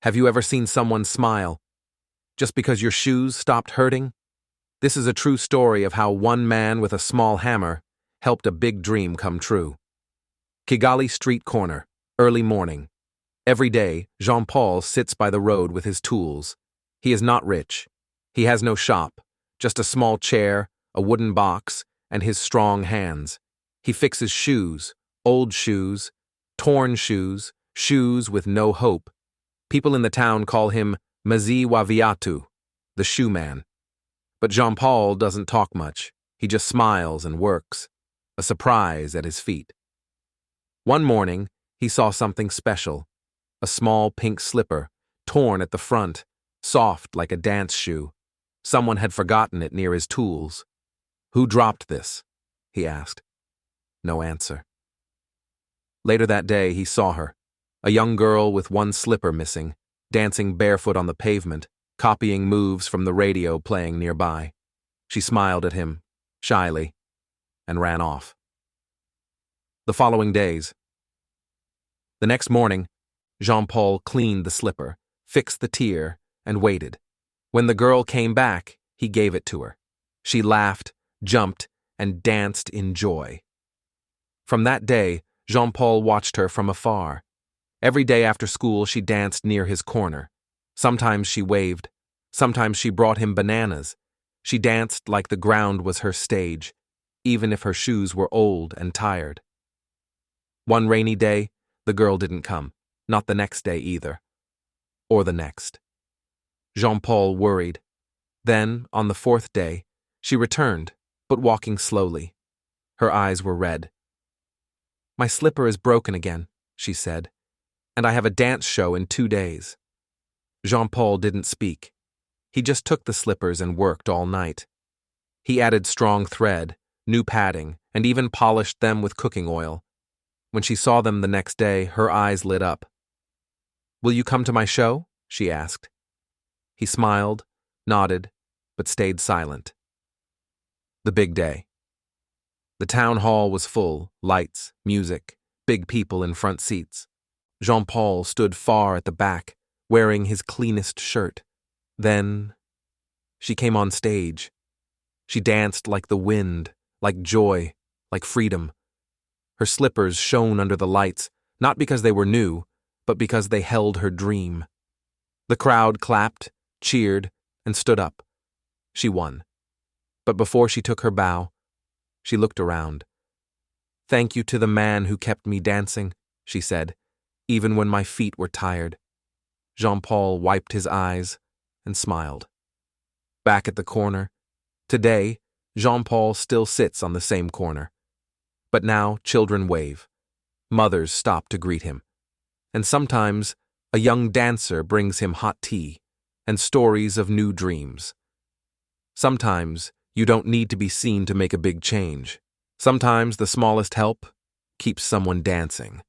Have you ever seen someone smile just because your shoes stopped hurting? This is a true story of how one man with a small hammer helped a big dream come true. Kigali street corner, early morning. Every day, Jean-Paul sits by the road with his tools. He is not rich. He has no shop, just a small chair, a wooden box, and his strong hands. He fixes shoes, old shoes, torn shoes, shoes with no hope. People in the town call him Mzee wa Viatu, the shoe man. But Jean-Paul doesn't talk much. He just smiles and works, a surprise at his feet. One morning, he saw something special, a small pink slipper, torn at the front, soft like a dance shoe. Someone had forgotten it near his tools. "Who dropped this?" he asked. No answer. Later that day, he saw her, a young girl with one slipper missing, dancing barefoot on the pavement, copying moves from the radio playing nearby. She smiled at him, shyly, and ran off. The following days. The next morning, Jean-Paul cleaned the slipper, fixed the tear, and waited. When the girl came back, he gave it to her. She laughed, jumped, and danced in joy. From that day, Jean-Paul watched her from afar. Every day after school, she danced near his corner. Sometimes she waved. Sometimes she brought him bananas. She danced like the ground was her stage, even if her shoes were old and tired. One rainy day, the girl didn't come, not the next day either. Or the next. Jean-Paul worried. Then, on the fourth day, she returned, but walking slowly. Her eyes were red. "My slipper is broken again," she said, "and I have a dance show in 2 days." Jean-Paul didn't speak. He just took the slippers and worked all night. He added strong thread, new padding, and even polished them with cooking oil. When she saw them the next day, her eyes lit up. "Will you come to my show?" she asked. He smiled, nodded, but stayed silent. The big day. The town hall was full, lights, music, big people in front seats. Jean-Paul stood far at the back, wearing his cleanest shirt. Then she came on stage. She danced like the wind, like joy, like freedom. Her slippers shone under the lights, not because they were new, but because they held her dream. The crowd clapped, cheered, and stood up. She won. But before she took her bow, she looked around. "Thank you to the man who kept me dancing," she said, "even when my feet were tired." Jean-Paul wiped his eyes and smiled. Back at the corner. Today, Jean-Paul still sits on the same corner. But now children wave. Mothers stop to greet him. And sometimes a young dancer brings him hot tea and stories of new dreams. Sometimes you don't need to be seen to make a big change. Sometimes the smallest help keeps someone dancing.